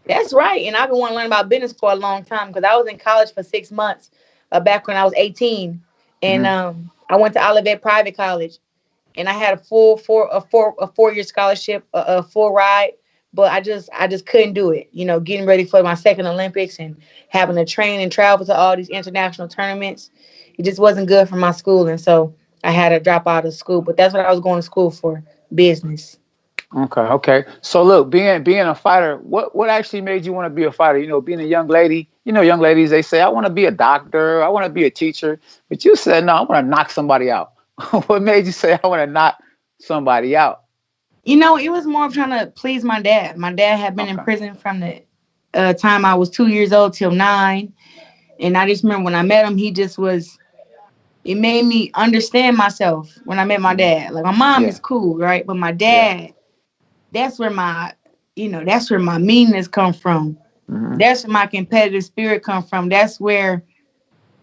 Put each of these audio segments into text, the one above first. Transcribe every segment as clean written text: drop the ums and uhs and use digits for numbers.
That's right. And I've been wanting to learn about business for a long time because I was in college for 6 months back when I was 18. And Hmm. I went to Olivet Private College and I had a 4 year scholarship, a full ride. But I just couldn't do it. You know, getting ready for my second Olympics and having to train and travel to all these international tournaments. It just wasn't good for my school. And so I had to drop out of school. But that's what I was going to school for, business. Okay, okay. So look, being a fighter, what actually made you want to be a fighter? Being a young lady, young ladies, they say, I want to be a doctor, I want to be a teacher, but you said no, I want to knock somebody out. What made you say I want to knock somebody out? It was more of trying to please my dad. My dad had been in Okay. prison from the time I was 2 years old till 9. And I just remember when I met him, he just was, it made me understand myself when I met my Hmm. dad. Like my mom Yeah, is cool, right? But my yeah. dad, that's where that's where my meanness come from. Hmm. That's where my competitive spirit come from. That's where,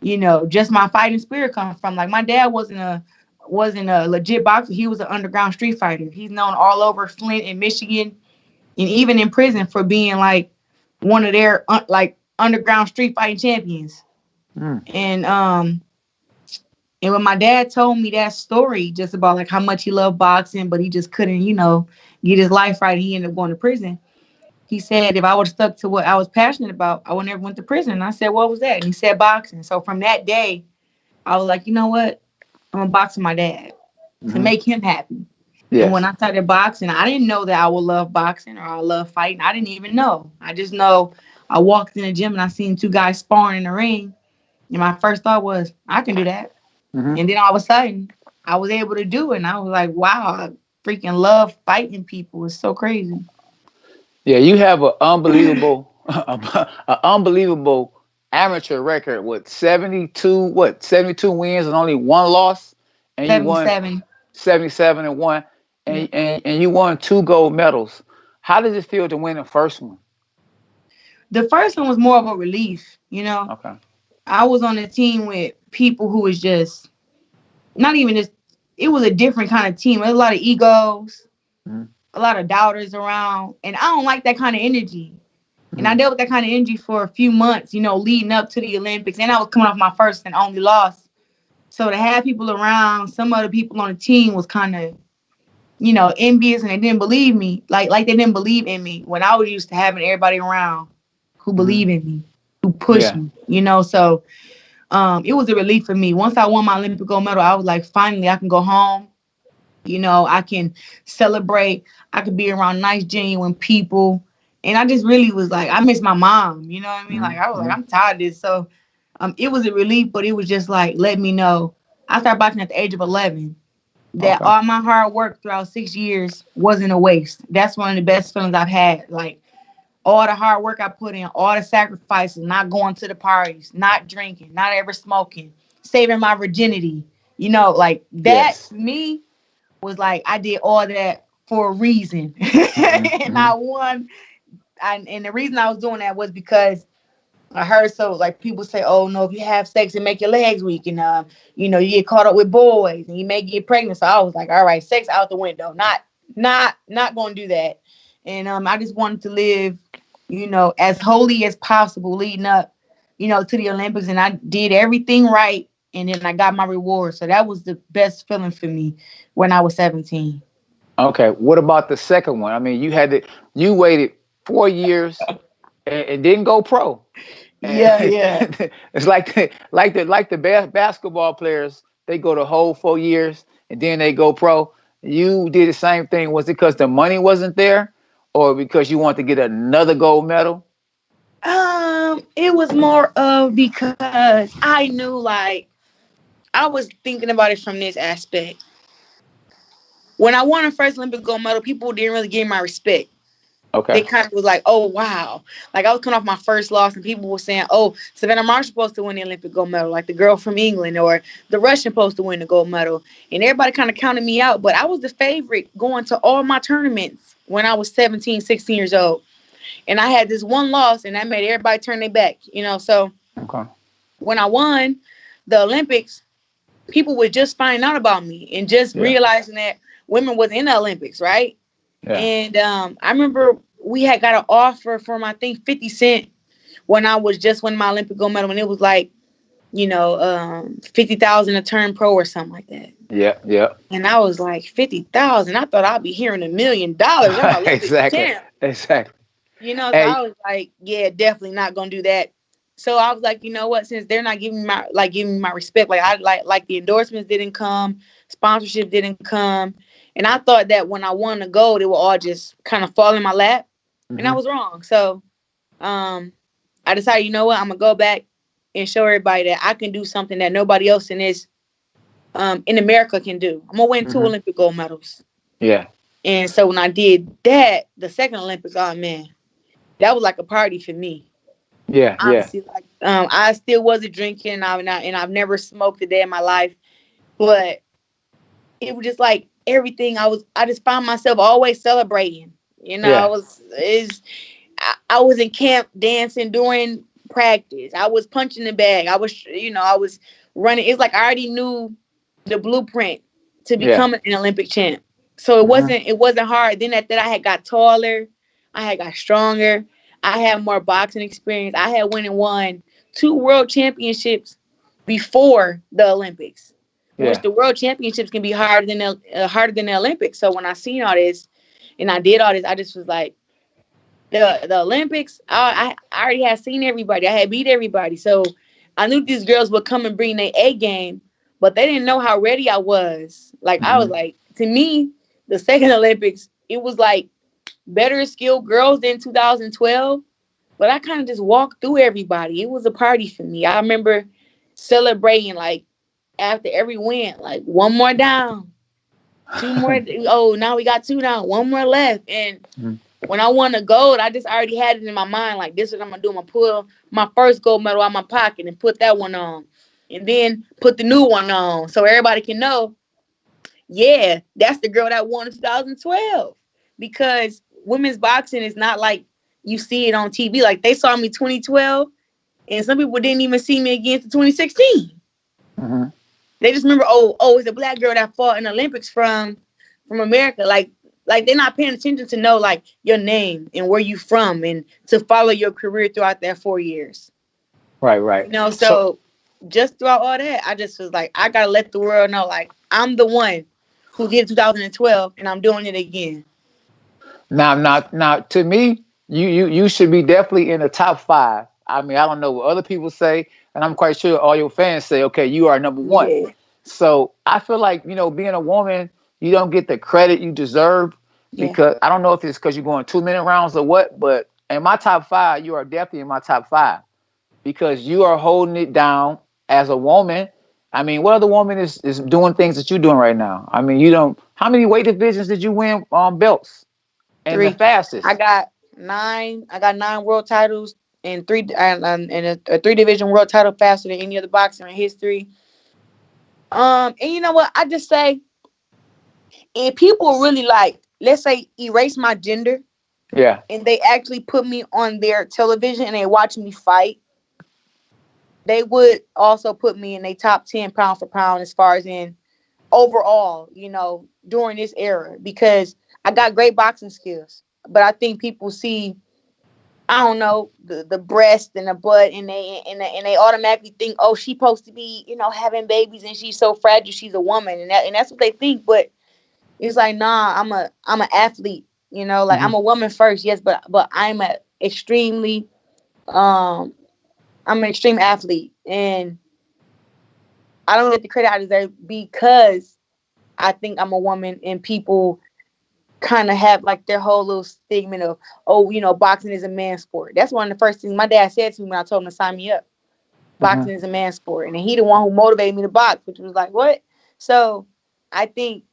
just my fighting spirit come from. Like my dad wasn't a legit boxer. He was an underground street fighter. He's known all over Flint and Michigan and even in prison for being like one of their like underground street fighting champions. Mm. And when my dad told me that story just about like how much he loved boxing, but he just couldn't, get his life right, and he ended up going to prison. He said if I would have stuck to what I was passionate about, I would never went to prison. And I said, what was that? And he said boxing. So from that day, I was like, you know what? I'm gonna box with my dad to Hmm. make him happy. And when Yes. I started boxing, I didn't know that I would love boxing or I love fighting. I didn't even know. I just know I walked in the gym and I seen two guys sparring in the ring. And my first thought was, I can do that. Hmm. And then all of a sudden, I was able to do it. And I was like, wow, I freaking love fighting people. It's so crazy. Yeah, you have an unbelievable, an unbelievable amateur record with 72 wins and only one loss, and you won 77. 77 and one, Yeah. and you won two gold medals. How does it feel to win the first one? The first one was more of a relief. Okay. I was on a team with people who was just not even just, it was a different kind of team. There was a lot of egos, Mm-hmm. a lot of doubters around. And I don't like that kind of energy. And I Mm-hmm. dealt with that kind of energy for a few months, leading up to the Olympics. And I was coming off my first and only loss. So to have people around, some other people on the team was kind of, envious, and they didn't believe me. Like they didn't believe in me when I was used to having everybody around who Hmm. believe in me, who push Yeah. me. So it was a relief for me. Once I won my Olympic gold medal, I was like, finally I can go home. I can celebrate. I could be around nice, genuine people. And I just really was like, I miss my mom. You know what I mean? Like I was like, Hmm. I'm tired of this. So it was a relief, but it was just like, let me know. I started boxing at the age of 11. That Okay. all my hard work throughout 6 years wasn't a waste. That's one of the best feelings I've had. Like all the hard work I put in, all the sacrifices, not going to the parties, not drinking, not ever smoking, saving my virginity. Like that Yes. to me was like I did all that for a reason. Hmm. And Hmm. I won. And the reason I was doing that was because I heard so like people say, oh no, if you have sex and make your legs weak and you get caught up with boys and you may get pregnant. So I was like, all right, sex out the window. Not gonna do that. And I just wanted to live, as holy as possible leading up, to the Olympics, and I did everything right, and then I got my reward. So that was the best feeling for me when I was 17. Okay. What about the second one? I mean, you waited 4 years and didn't go pro. Yeah, yeah. It's like the basketball players. They go the whole 4 years and then they go pro. You did the same thing. Was it because the money wasn't there, or because you wanted to get another gold medal? It was more of because I knew like I was thinking about it from this aspect. When I won the first Olympic gold medal, people didn't really give me my respect. They Okay. kind of was like, oh wow. Like I was coming off my first loss and people were saying, oh, Savannah Marshall supposed to win the Olympic gold medal, like the girl from England, or the Russian supposed to win the gold medal. And everybody kind of counted me out. But I was the favorite going to all my tournaments when I was 17, 16 years old. And I had this one loss and that made everybody turn their back. So Okay. when I won the Olympics, people were just finding out about me and just Yeah. realizing that women was in the Olympics, right? Yeah. And I remember we had got an offer from I think 50 Cent when I was just winning my Olympic gold medal, and it was like, 50,000 a turn pro or something like that. Yeah, yeah. And I was like, 50,000. I thought I'd be hearing $1 million. I'm an Olympic Exactly. champ. Exactly. So Hey. I was like, yeah, definitely not gonna do that. So I was like, you know what? Since they're not giving me my respect, like I like the endorsements didn't come, sponsorship didn't come, and I thought that when I won the gold, it would all just kind of fall in my lap, and I Hmm. was wrong. So I decided, you know what? I'm gonna go back and show everybody that I can do something that nobody else in America can do. I'm gonna win two Hmm. Olympic gold medals. Yeah. And so when I did that, the second Olympics, oh man, that was like a party for me. Yeah. Yeah. Honestly, like I still wasn't drinking, and I've never smoked a day in my life, but it was just like everything. I just found myself always celebrating. I Yeah. was is I was in camp dancing during practice. I was punching the bag. I was running. It's like I already knew the blueprint to Yeah. become an Olympic champ. So Hmm. it wasn't hard. Then after that I had got taller, I had got stronger, I had more boxing experience. I had went and won two world championships before the Olympics, which Yeah. the world championships can be harder than the Olympics. So when I seen all this and I did all this, I just was like, the Olympics, I already had seen everybody. I had beat everybody. So I knew these girls would come and bring their A game, but they didn't know how ready I was. Like I was Hmm. like, to me, the second Olympics, it was like better skilled girls than 2012. But I kind of just walked through everybody. It was a party for me. I remember celebrating like after every win, like one more down, two more. Oh, now we got two down, one more left, and when I won the gold, I just already had it in my mind. Like, this is what I'm gonna do. I'm gonna pull my first gold medal out of my pocket and put that one on. And then put the new one on. So everybody can know, yeah, that's the girl that won in 2012. Because women's boxing is not like you see it on TV. Like they saw me 2012, and some people didn't even see me again to 2016. Hmm. They just remember, it's a black girl that fought in the Olympics from America. Like they're not paying attention to know like your name and where you from and to follow your career throughout that 4 years. Right. Right. So So just throughout all that, I just was like, I gotta let the world know like I'm the one who did 2012 and I'm doing it again. now, to me, you should be definitely in the top five. I mean, I don't know what other people say, and I'm quite sure all your fans say, okay, you are number one. Yeah. So I feel like being a woman, you don't get the credit you deserve Yeah. because I don't know if it's because you're going 2 minute rounds or what, but in my top five, you are definitely in my top five because you are holding it down as a woman. I mean, what other woman is doing things that you're doing right now? I mean, you don't. How many weight divisions did you win belts? And the Three. I fastest. got nine. I got nine world titles and a three division world title faster than any other boxer in history. And you know what? I just say if people really like, let's say, erase my gender Yeah. and they actually put me on their television and they watch me fight, they would also put me in a top 10 pound for pound as far as in overall, during this era because I got great boxing skills. But I think people see, I don't know, the breast and the butt, and they automatically think, oh, she's supposed to be, having babies and she's so fragile, she's a woman, and that's what they think. But it's like, nah, I'm an athlete, like Hmm. I'm a woman first, yes, but extremely um I'm an extreme athlete, and I don't get the credit I deserve because I think I'm a woman, and people kind of have like their whole little stigma of, oh, boxing is a man's sport. That's one of the first things my dad said to me when I told him to sign me up. Hmm. Boxing is a man's sport, and he the one who motivated me to box, which was like, what? So I think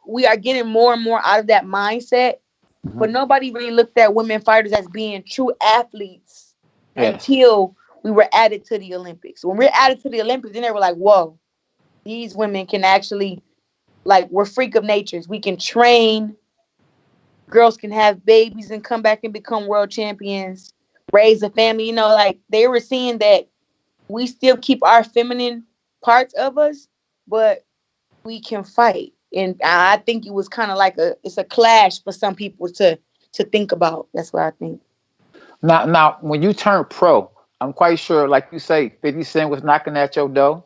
we are getting more and more out of that mindset, Hmm. but nobody really looked at women fighters as being true athletes Yes. until we were added to the Olympics. When we're added to the Olympics, then they were like, whoa, these women can actually, like, we're freak of natures. We can train. Girls can have babies and come back and become world champions, raise a family. Like they were seeing that we still keep our feminine parts of us, but we can fight. And I think it was kind of like it's a clash for some people to think about. That's what I think. Now, when you turned pro, I'm quite sure, like you say, 50 Cent was knocking at your door.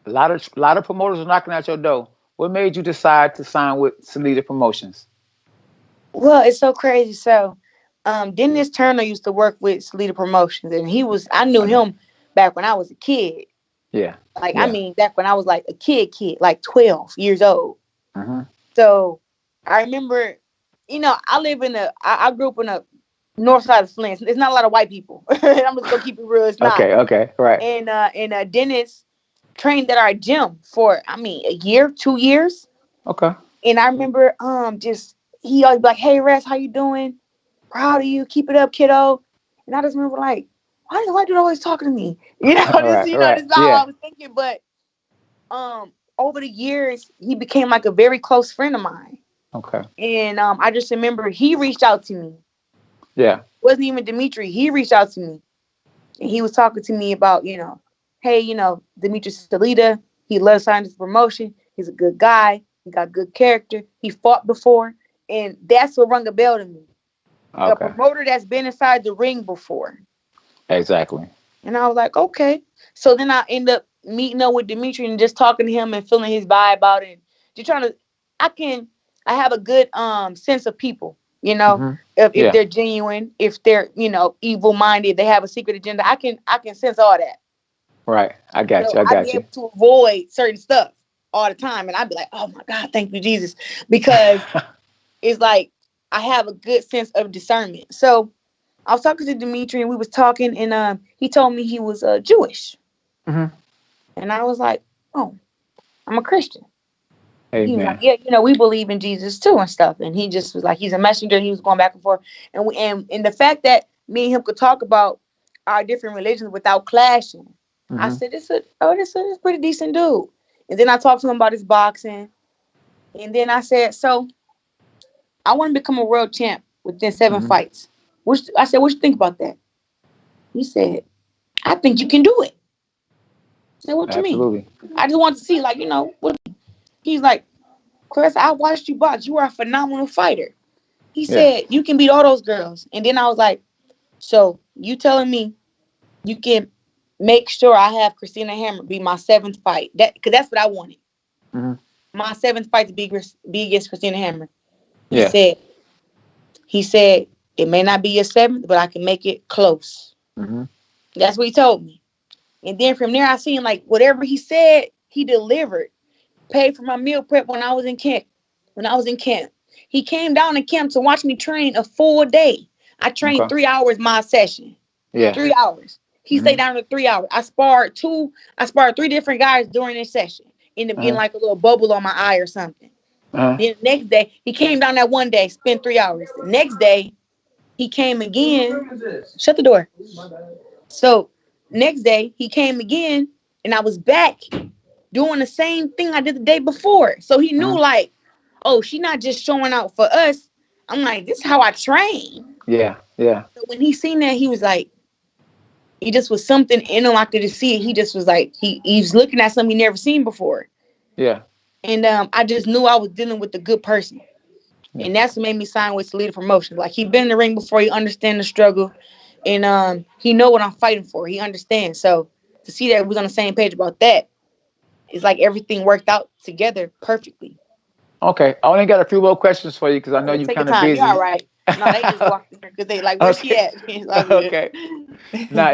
A lot of promoters were knocking at your door. What made you decide to sign with Salida Promotions? Well, it's so crazy. So, Dennis Turner used to work with Salida Promotions, and I knew Okay. him back when I was a kid. Yeah. Like, I Yeah. mean, back when I was like a kid, like 12 years old. Hmm. So, I remember, I grew up in a north side of Flint. It's not a lot of white people. I'm just gonna keep it real. It's not. Okay. Okay. Right. And Dennis trained at our gym for, I mean, a year, 2 years. Okay. And I remember just he always be like, "Hey Res, how you doing? Proud of you. Keep it up, kiddo." And I just remember like, why does white dude always talking to me? All right. All right. This is how Yeah. I was thinking. But over the years, he became like a very close friend of mine. Okay. And I just remember he reached out to me. It Yeah. wasn't even Dimitri. He reached out to me. And he was talking to me about, hey, Dimitri Salida, he loves signing this promotion. He's a good guy. He got good character. He fought before. And that's what rung a bell to me. A Okay. promoter that's been inside the ring before. Exactly. And I was like, okay. So then I end up meeting up with Dimitri and just talking to him and feeling his vibe out and just trying to I can I have a good sense of people, Hmm. if Yeah. they're genuine, if they're, evil minded, they have a secret agenda. I can sense all that. Right. I got So you. I I'd be got you. able to avoid certain stuff all the time. And I'd be like, oh my God, thank you, Jesus. Because it's like I have a good sense of discernment. So I was talking to Dimitri and we was talking and he told me he was Jewish. Hmm. And I was like, oh, I'm a Christian. He was like, Amen. yeah, we believe in Jesus too and stuff. And he just was like, he's a messenger. He was going back and forth. And the fact that me and him could talk about our different religions without clashing, I Hmm. said, this is a pretty decent dude. And then I talked to him about his boxing. And then I said, so I want to become a world champ within 7 fights. I said, what you think about that? He said, I think you can do it. I said, what you mean? Absolutely. I just want to see, like, what. He's like, Claressa, I watched you box. You are a phenomenal fighter. He Yeah. said, you can beat all those girls. And then I was like, so you telling me you can make sure I have Christina Hammer be my seventh fight? Because that's what I wanted. Hmm. My seventh fight to be against Christina Hammer. He Yeah. said, he said, it may not be your seventh, but I can make it close. Hmm. That's what he told me. And then from there, I seen like whatever he said, he delivered. Paid for my meal prep when I was in camp. He came down to camp to watch me train a full day. I trained Okay. 3 hours my session. Yeah. 3 hours. He stayed Hmm. down to 3 hours. I sparred three different guys during this session. Ended up getting Uh-huh. like a little bubble on my eye or something. Uh-huh. Then the next day, he came down that one day, spent 3 hours. The next day, he came again. Shut the door. So next day, he came again, and I was back doing the same thing I did the day before. So he knew Uh-huh. like, oh, she not just showing out for us. I'm like, this is how I train. Yeah. Yeah. So when he seen that, he was like, he just was something in him. I could just see it. He just was like, he's looking at something he never seen before. Yeah. And I just knew I was dealing with a good person. Yeah. And that's what made me sign with Salida Promotions. Like he been in the ring before, he understand the struggle. And he know what I'm fighting for. He understands. So to see that we was on the same page about that, it's like everything worked out together perfectly. Okay. I only got a few more questions for you because I know Okay, you're take your kind of time. You're all busy. right. No, they just walked in here because they like, where's she Okay. at? It's all good. Okay. Now,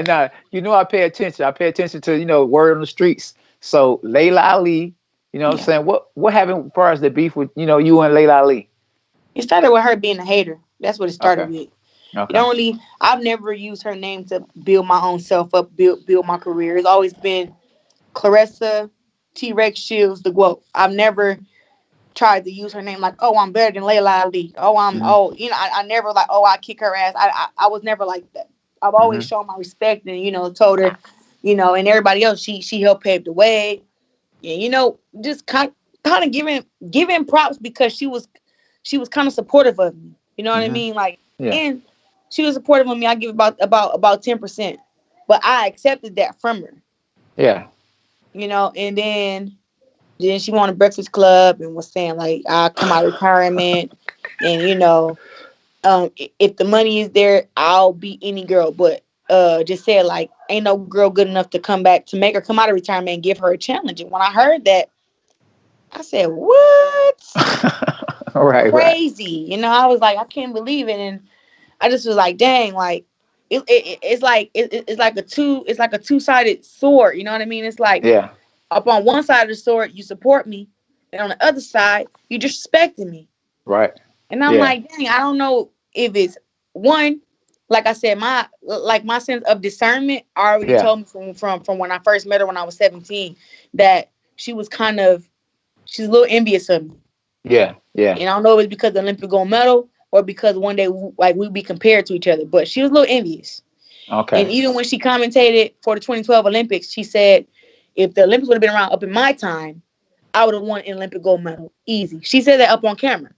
I pay attention. I pay attention to, word on the streets. So Layla Ali, what I'm Yeah. saying? What happened as far as the beef with, you and Layla Ali? It started with her being a hater. That's what it started Okay. with. You Okay. don't really I've never used her name to build my own self up, build my career. It's always been Claressa, T Rex Shields, the GWOAT. I've never tried to use her name like, oh, I'm better than Layla Ali. Hmm. I never like, oh, I kick her ass. I was never like that. I've always Hmm. shown my respect and, told her, and everybody else, she helped pave the way. And, just kind of giving props because she was kind of supportive of me. You know what I Hmm. mean? Like, Yeah. and she was supportive of me. I give about 10%. But I accepted that from her, Yeah. and then she won a Breakfast Club and was saying like I come out of retirement and If the money is there, I'll be any girl. But just said like, ain't no girl good enough to come back to make her come out of retirement and give her a challenge. And when I heard that, I said, what? Right, right. Crazy. I was like, I can't believe it. And I just was like, dang, like it's like a two-sided sword. You know what I mean? It's like Yeah, up on one side of the sword, you support me, and on the other side, you disrespecting me. right. And I'm Yeah, like, dang, I don't know if it's one, like I said, my sense of discernment already yeah, told me from when I first met her when I was 17 that she was she's a little envious of me. yeah, yeah. And I don't know if it's because of the Olympic gold medal or because one day like we'd be compared to each other, but she was a little envious. And Okay. even when she commentated for the 2012 Olympics, she said, if the Olympics would have been around up in my time, I would have won an Olympic gold medal. Easy. She said that up on camera.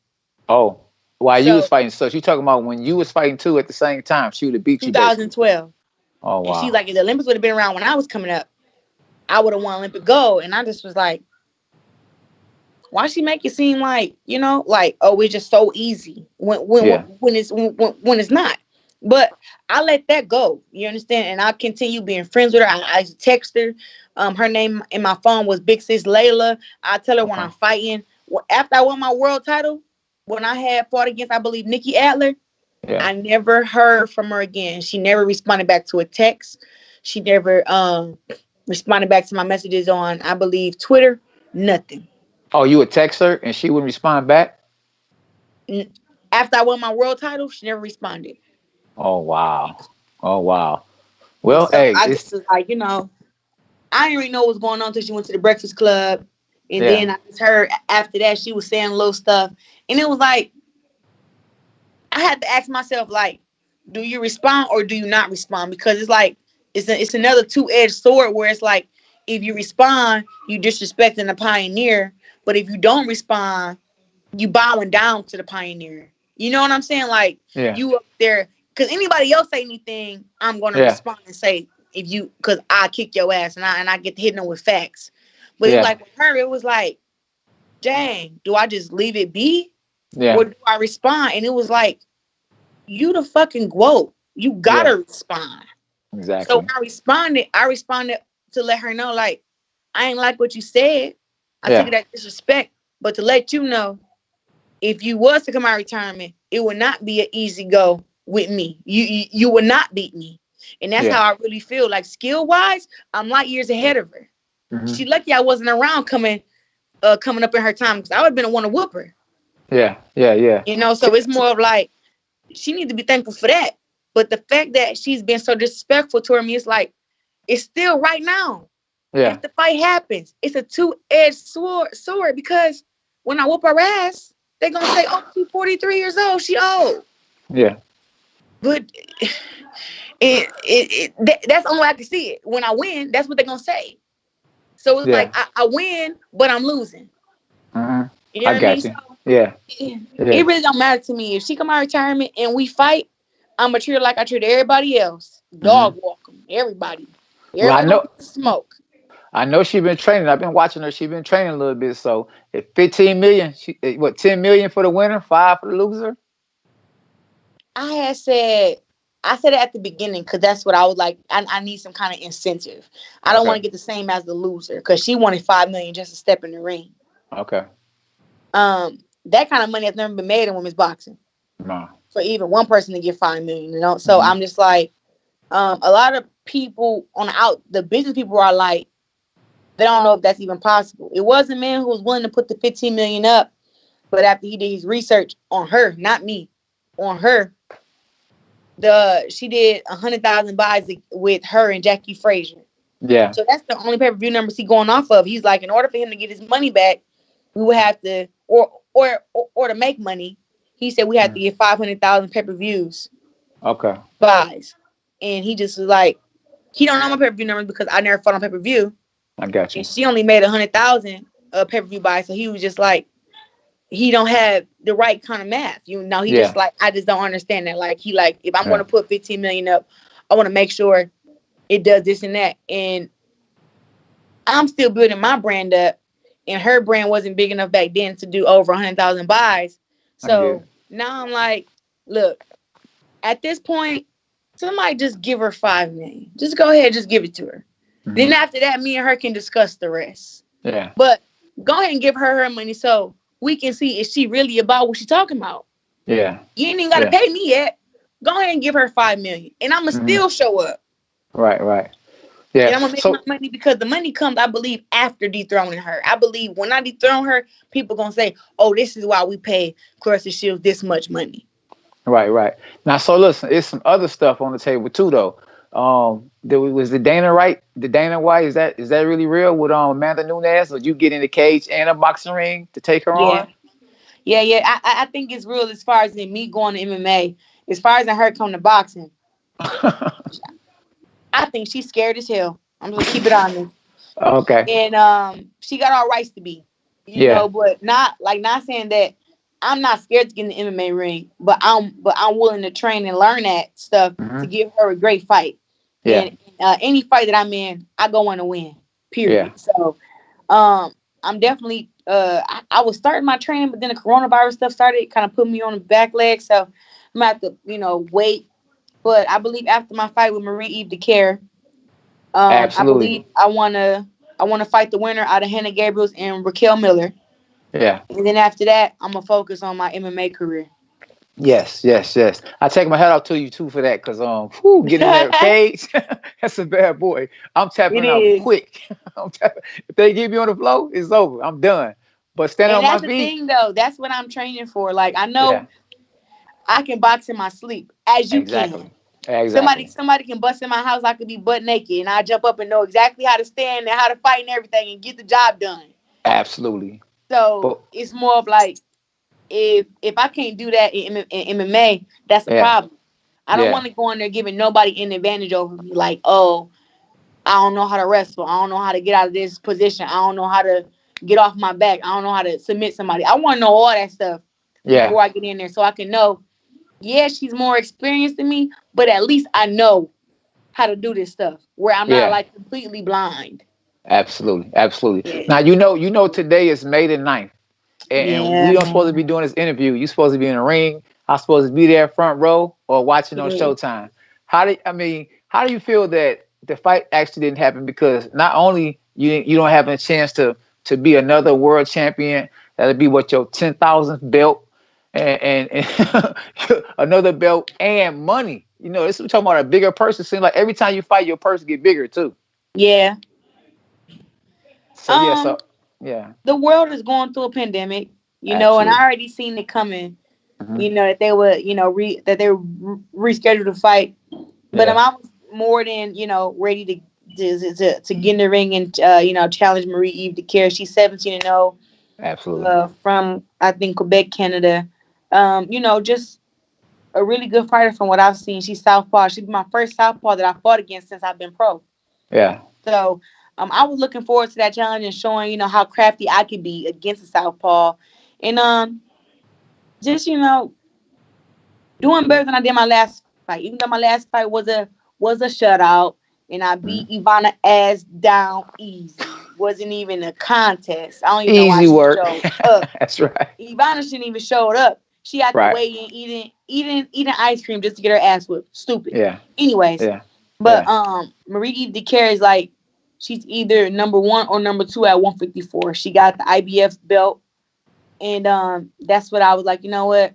Oh, while you was So fighting, so she talking about when you was fighting too at the same time, she would have beat you basically. 2012. Oh And she's wow. like, if the Olympics would have been around when I was coming up, I would have won Olympic gold. And I just was like, why she make it seem like, like, oh, it's just so easy Yeah. when it's not. But I let that go. You understand? And I continue being friends with her. I text her. Her name in my phone was Big Sis Layla. I tell her when Okay. I'm fighting. After I won my world title, when I had fought against, I believe, Nikki Adler, Yeah. I never heard from her again. She never responded back to a text. She never responded back to my messages on, I believe, Twitter. Nothing. Oh, you would text her and she wouldn't respond back? After I won my world title, she never responded. Oh wow. Oh wow. And Well, so hey, I just it's was like, I didn't really know what was going on until she went to the Breakfast Club. And yeah. then I just heard after that she was saying little stuff. And it was like, I had to ask myself, like, do you respond or do you not respond? Because it's like, it's another two-edged sword where it's like, if you respond, you disrespecting the pioneer. But if you don't respond, you bowing down to the pioneer. You know what I'm saying? Like Yeah. you up there, because anybody else say anything, I'm gonna Yeah. respond and say because I kick your ass and I get to hitting them with facts. But it's Yeah. like with her, it was like, dang, do I just leave it be Yeah. or do I respond? And it was like, you the fucking quote, you Yeah. gotta respond. So when Exactly. I responded to let her know, like, I ain't like what you said. I took Yeah. it as disrespect, but to let you know, if you was to come out of retirement, it would not be an easy go with me. You would not beat me. And that's Yeah. how I really feel. Like skill wise, I'm light years ahead of her. Hmm. She lucky I wasn't around coming up in her time because I would have been a one to whoop her. Yeah. Yeah. Yeah. So it's more of like she needs to be thankful for that. But the fact that she's been so disrespectful toward me, it's like it's still right now. Yeah. If the fight happens, it's a two-edged sword because when I whoop her ass, they're gonna say, "Oh, she's 43 years old. She old." Yeah. But that's the only way I can see it. When I win, that's what they're gonna say. So it's like Yeah. I win, but I'm losing. Hmm. You know I what I mean? got So you. Yeah. it Yeah. really don't matter to me if she come out of retirement and we fight. I'm gonna treat her like I treat everybody else. Hmm. Dog walk 'em. Everybody. Well, I Everybody gonna know. get the smoke. I know she been training. I've been watching her. She been training a little bit. So at 15 million, what 10 million for the winner, 5 for the loser? I had said I said it at the beginning because that's what I was like. I need some kind of incentive. I don't want Okay. to get the same as the loser because she wanted 5 million just to step in the ring. Okay. That kind of money has never been made in women's boxing No. for even one person to get 5 million. So Hmm. I'm just like, a lot of people on the business people are like, they don't know if that's even possible. It was a man who was willing to put the 15 million up, but after he did his research on her, not me, on her, she did 100,000 buys with her and Jackie Frazier. Yeah. So that's the only pay per view numbers he going off of. He's like, in order for him to get his money back, we would have to, or to make money. He said we had to Mm. get 500,000 pay per views Okay. buys, and he just was like, he don't know my pay per view numbers because I never fought on pay per view, I got and you. she only made 100,000 pay per view buys. So he was just like, he don't have the right kind of math. He just Yeah. like, I just don't understand that. Like he like, if I'm going Yeah. to put 15 million up, I want to make sure it does this and that. And I'm still building my brand up, and her brand wasn't big enough back then to do over 100,000 buys. I get it. So now I'm like, look, at this point, somebody just give her 5 million. Just go ahead, just give it to her. Hmm. Then after that, me and her can discuss the rest. Yeah. But go ahead and give her money so we can see is she really about what she's talking about. Yeah. You ain't even gotta Yeah. pay me yet. Go ahead and give her 5 million, and I'ma Hmm. still show up, Right. Right. and Yeah. I'm gonna make my So money because the money comes, I believe, after dethroning her. I believe when I dethrone her, people gonna say, "Oh, this is why we pay Claressa Shields this much money." right. Right. Now, so listen, it's some other stuff on the table too, though. There was the Dana White. The Dana White is that really real with Amanda Nunes? Or you get in the cage and a boxing ring to take her Yeah, on? yeah, yeah. I think it's real as far as in me going to MMA. As far as in her coming to boxing, I think she's scared as hell. I'm just gonna keep it honest. Okay. And she got all rights to be, Yeah. but not saying that I'm not scared to get in the MMA ring, but I'm willing to train and learn that stuff to Hmm. give her a great fight. Yeah. And any fight that I'm in, I go on to win. Yeah. Period. So I'm definitely I was starting my training, but then the coronavirus stuff started kind of putting me on the back leg. So I'm gonna have to wait. But I believe after my fight with Marie Eve DeCare, I believe Absolutely. I wanna fight the winner out of Hannah Gabriels and Raquel Miller, Yeah. and then after that, I'm gonna focus on my MMA career. Yes, yes, yes. I take my hat off to you too for that, cause get in that It cage. That's a bad boy. I'm tapping out is, quick. If they get me on the floor, it's over. I'm done. But standing and on my that's the feet, thing though. That's what I'm training for. Like I yeah, know I can box in my sleep, as you can. exactly, Somebody exactly, somebody can bust in my house. I could be butt naked, and I jump up and know exactly how to stand and how to fight and everything, and get the job done. absolutely. So But it's more of like if I can't do that in MMA, that's a yeah, problem. I don't yeah, want to go in there giving nobody an advantage over me. Like, oh, I don't know how to wrestle. I don't know how to get out of this position. I don't know how to get off my back. I don't know how to submit somebody. I want to know all that stuff yeah, before I get in there so I can know, yeah, she's more experienced than me, but at least I know how to do this stuff where I'm not yeah. like completely blind. Absolutely, absolutely. Yeah. Now today is May the 9th. And we Yeah, don't supposed to be man. doing this interview. You supposed to be in the ring. I'm supposed to be there front row or watching on Yeah. Showtime. How do you feel that the fight actually didn't happen? Because not only you don't have a chance to be another world champion, that'll be what your 10,000th belt and another belt and money. This we're talking about a bigger person. Seems like every time you fight, your purse get bigger too. Yeah. So yeah, Um, so yeah, the world is going through a pandemic, and I absolutely. already seen it coming. Hmm. That they would, that they would reschedule the fight. But Yeah, I was more than ready to get in the ring and challenge Marie Eve DeCare. She's 17-0, absolutely. from I think Quebec, Canada. Just a really good fighter from what I've seen. She's southpaw. She's my first southpaw that I fought against since I've been pro. Yeah. So I was looking forward to that challenge and showing how crafty I could be against a southpaw, and just doing better than I did my last fight. Even though my last fight was a shutout, and I beat Mhm. Ivana ass down easy. Wasn't even a contest. I don't even know why Easy she work. showed up. That's right. Ivana shouldn't even showed up. She had to Right. weigh in eating ice cream just to get her ass whipped. Stupid. Yeah. Anyways, Yeah. but Yeah. Marie Eve DeCare is like she's either number one or number two at 154. She got the IBF belt, and that's what I was like. You know what?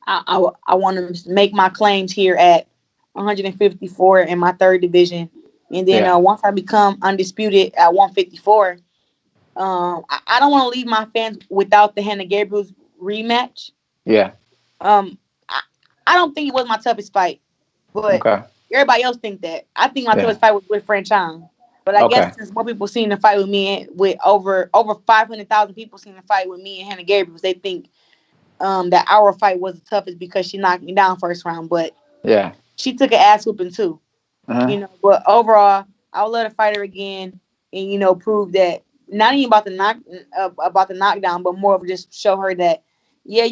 I want to make my claims here at 154 in my third division, and then Yeah. once I become undisputed at 154, I don't want to leave my fans without the Hannah Gabriels rematch. Yeah. Um, I, I don't think it was my toughest fight, but Okay. everybody else think that. I think my Yeah. toughest fight was with Franchon. But I Okay. guess since more people seen the fight with me, with over 500,000 people seen the fight with me and Hannah Gabriels, they think that our fight was the toughest because she knocked me down first round, but Yeah. she took an ass whooping too. Uh-huh. But overall, I would love to fight her again and prove that not even about the knockdown, but more of just show her that yeah,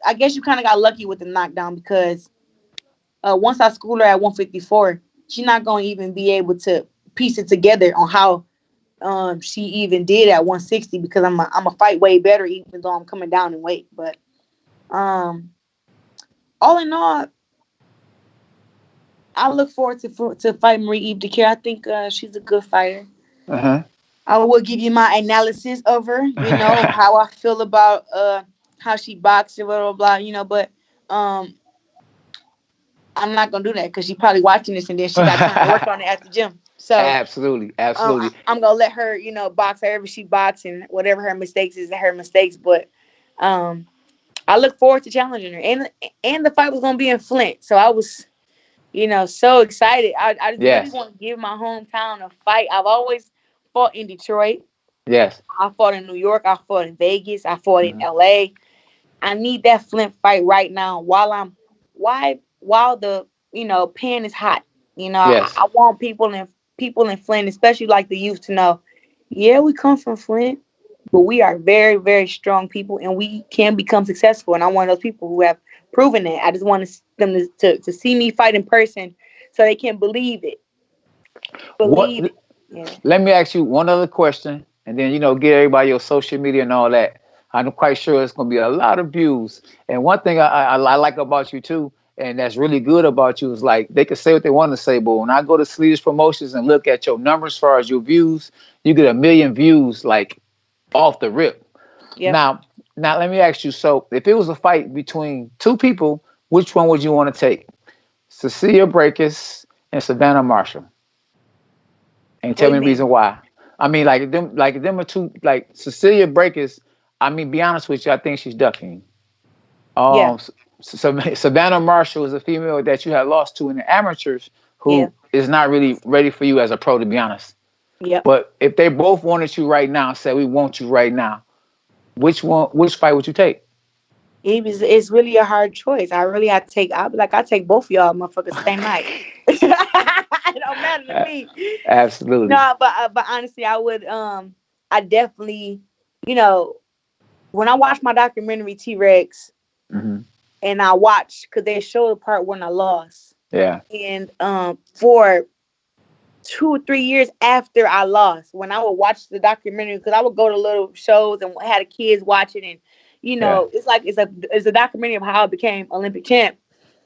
I guess you kind of got lucky with the knockdown because once I school her at 154, she's not going to even be able to piece it together on how she even did at 160 because I'm a fight way better even though I'm coming down in weight, but um all in all, I look forward to fighting Marie Eve DeCare. I think she's a good fighter. Uh I will give you my analysis of her, huh. how I feel about how she boxes, blah blah blah, but um I'm not gonna do that because she probably watching this and then she got time to work on it at the gym. So Absolutely, absolutely. I'm gonna let her, box however she box and whatever her mistakes is her mistakes. But um I look forward to challenging her. And the fight was gonna be in Flint. So I was, so excited. I just really Yes, want to give my hometown a fight. I've always fought in Detroit. yes. I fought in New York. I fought in Vegas. I fought in Hmm. LA. I need that Flint fight right now while the pan is hot. Yes. I want people in Flint, especially like the youth, to know, yeah, we come from Flint, but we are very, very strong people and we can become successful. And I'm one of those people who have proven that. I just want them to see me fight in person so they can believe it. What? Believe it. Yeah. Let me ask you one other question, and then get everybody your social media and all that. I'm quite sure it's going to be a lot of views. And one thing I like about you too, and that's really good about you, is like they can say what they want to say, but when I go to Sleeves Promotions and look at your numbers as far as your views, you get 1 million views like off the rip. Yep. Now, now let me ask you. So, if it was a fight between two people, which one would you want to take? Cecilia Brækhus and Savannah Marshall, and What tell do me you the reason mean? why. I mean, like them are two. Like Cecilia Brækhus. I mean, be honest with you, I think she's ducking. Yeah. Savannah Marshall is a female that you had lost to in the amateurs, Yeah. who is not really ready for you as a pro, to be honest. Yep. But if they both wanted you right now, say we want you right now, which fight would you take? It's really a hard choice. I take both of y'all motherfuckers same night. It don't matter to Uh, me. Absolutely. No, but honestly, I definitely, you know, when I watched my documentary T Rex, Hmm. and I watched because they showed the part when I lost, Yeah. and for 2 or 3 years after I lost, when I would watch the documentary, because I would go to little shows and had the kids watching, and Yeah. it's a documentary of how I became Olympic champ.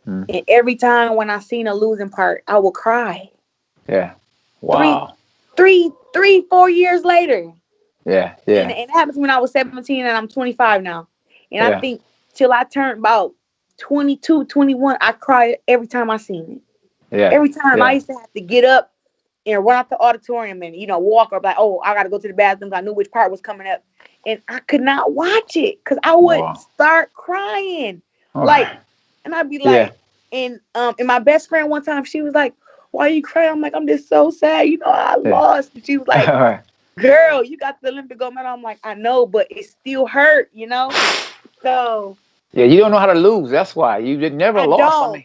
Mm. And every time when I seen a losing part, I would cry. Yeah. Three, Wow. 4 years later, Yeah. and Yeah. it happened when I was 17, and I'm 25 now. And I Yeah. think till I turned about 22, 21, I cried every time I seen it. Yeah. Every time I Yeah. used to have to get up and run out the auditorium and walk or like, oh, I got to go to the bathroom. I knew which part was coming up, and I could not watch it because I would Wow. start crying, All like, right. and I'd be Yeah. like, and my best friend one time she was like, "Why are you crying?" I'm like, "I'm just so sad. I Yeah. lost." And she was All like, right. "Girl, you got the Olympic gold medal." I'm like, "I know, but it still hurt." So Yeah. You don't know how to lose. That's why you did never I lost. I don't. mean.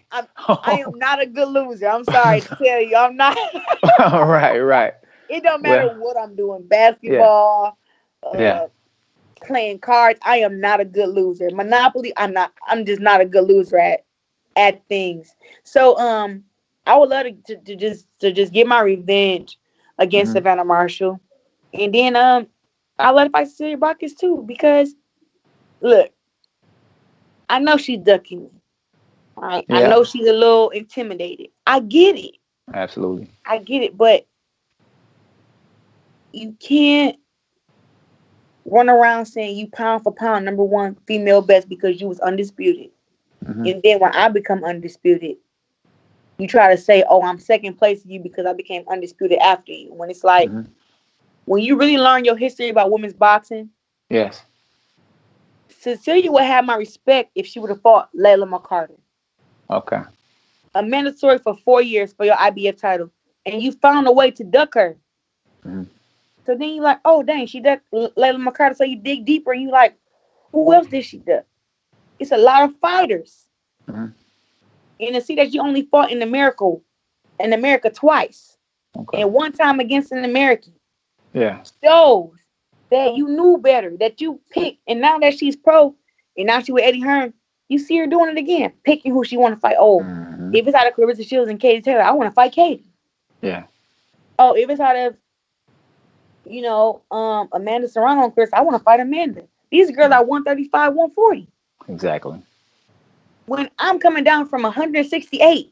I am not a good loser. I'm sorry to tell you, I'm not. Right. Right. It don't matter Well. what I'm doing. Yeah. Basketball, Yeah. uh, playing cards. I am not a good loser. Monopoly. I'm not. I'm just not a good loser at things. So I would love to just get my revenge against Hmm. Savannah Marshall, and then I let it fight Cecilia Brækhus too because look, I know she's ducking me. Right? I Yeah. know she's a little intimidated. I get it. Absolutely. I get it, but you can't run around saying you pound for pound number one female best because you was undisputed. Hmm. And then when I become undisputed, you try to say, "Oh, I'm second place to you because I became undisputed after you." When it's like, Hmm. when you really learn your history about women's boxing, Yes. Cecilia would have my respect if she would have fought Layla McCarter, Okay. a mandatory for 4 years for your IBF title, and you found a way to duck her. Hmm. So then you like, oh dang, she ducked Layla McCarter. So you dig deeper and you like, who else did she duck? It's a lot of fighters. Hmm. And to see that you only fought in America twice, Okay. and one time against an American, Yeah. shows that you knew better, that you picked. And now that she's pro, and now she with Eddie Hearn, you see her doing it again, picking who she want to fight. Oh, Hmm. if it's out of Clarissa Shields and Katie Taylor, I want to fight Katie. Yeah. Oh, if it's out of Amanda Serrano and Chris, I want to fight Amanda. These girls Mm. are 135, 140. Exactly. when I'm coming down from 168,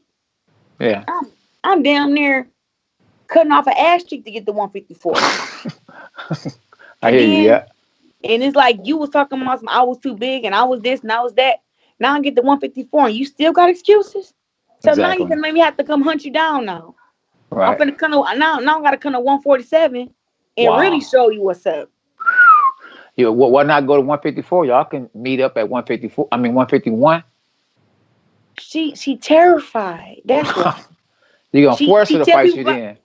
Yeah. I'm damn near cutting off an ass cheek to get to 154. I And hear you. then, Yeah. and it's like you was talking about some, I was too big and I was this and I was that. Now I get to 154 and you still got excuses. So now you Exactly. can maybe have to come hunt you down now. I'm Right. finna come to, now I gotta come to 147 and really Wow. show you what's up. You why not go to 154? Y'all can meet up at 154. I mean 151. She terrified. That's why. You're gonna force She her to tell fight people you then.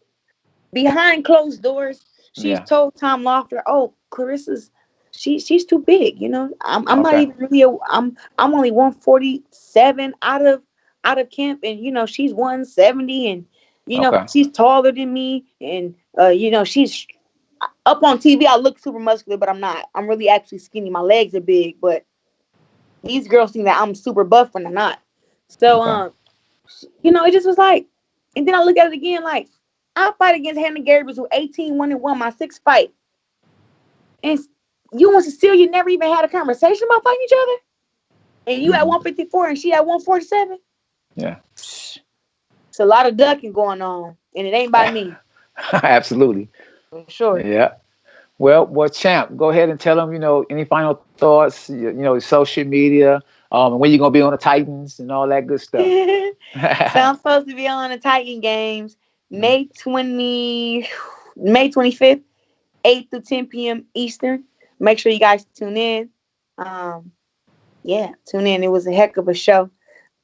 behind closed doors. She's Yeah. told Tom Lofter, "Oh, Clarissa's she's too big. You know, I'm not Okay. even really I'm only 147 out of camp, and you know she's 170, and you know Okay. she's taller than me, and you know she's up on TV. I look super muscular, but I'm not. I'm really actually skinny. My legs are big, but these girls think that I'm super buff when I'm not. So Okay. you know, it just was like, and then I look at it again, like, I fight against Hannah Gabriels who 18-1-1, my sixth fight. And you and Cecilia never even had a conversation about fighting each other? And you at Hmm. 154 and she at 147? Yeah. It's a lot of ducking going on. And it ain't by me. Absolutely. For sure. Yeah. Well, champ, go ahead and tell them, any final thoughts, social media, and when you're gonna be on the Titans and all that good stuff. So I'm supposed to be on the Titan games Mhm. May 25th, 8 to 10 p.m. Eastern. Make sure you guys tune in. Um, yeah, tune in. It was a heck of a show.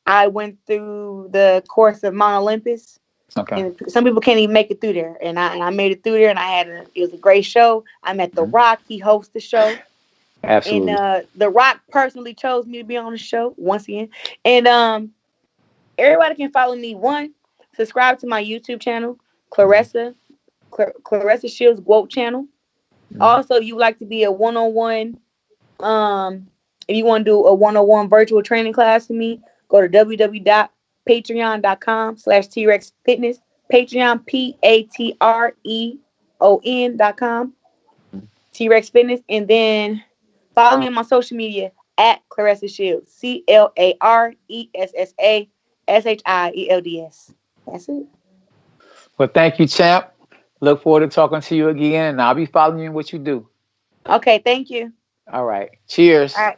I went through the course of Mount Olympus, Okay. and some people can't even make it through there. And I made it through there, and it was a great show. I met The Mhm. Rock. He hosts the show, and Absolutely. The Rock personally chose me to be on the show once again. And everybody can follow me. One, subscribe to my YouTube channel, Mhm. Claressa Claressa Shields Quote channel. Mhm. Also, if you like to be a one-on-one, um, if you want to do a one-on-one virtual training class with me, go to www.patreon.com/T-Rex Fitness. Patreon, Patreon.com, T-Rex Fitness. And then follow me on my social media at Claressa Shields, CLARESSASHIELDS. That's it. Well, thank you, champ. Look forward to talking to you again, and I'll be following you in what you do. Okay, thank you. All right. All Cheers. right.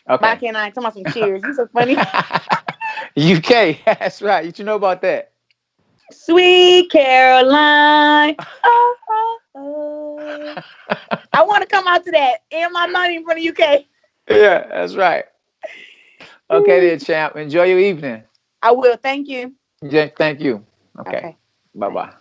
Bye, Okay. Ken. I talking about some cheers. You so funny. UK. That's right. You should know about that. Sweet Caroline. Oh, oh, oh. I want to come out to that. Am I not in front of UK? Yeah, that's right. Okay, then, champ. Enjoy your evening. I will. Thank you. Yeah, thank you. Okay. Okay. Bye Bye. bye.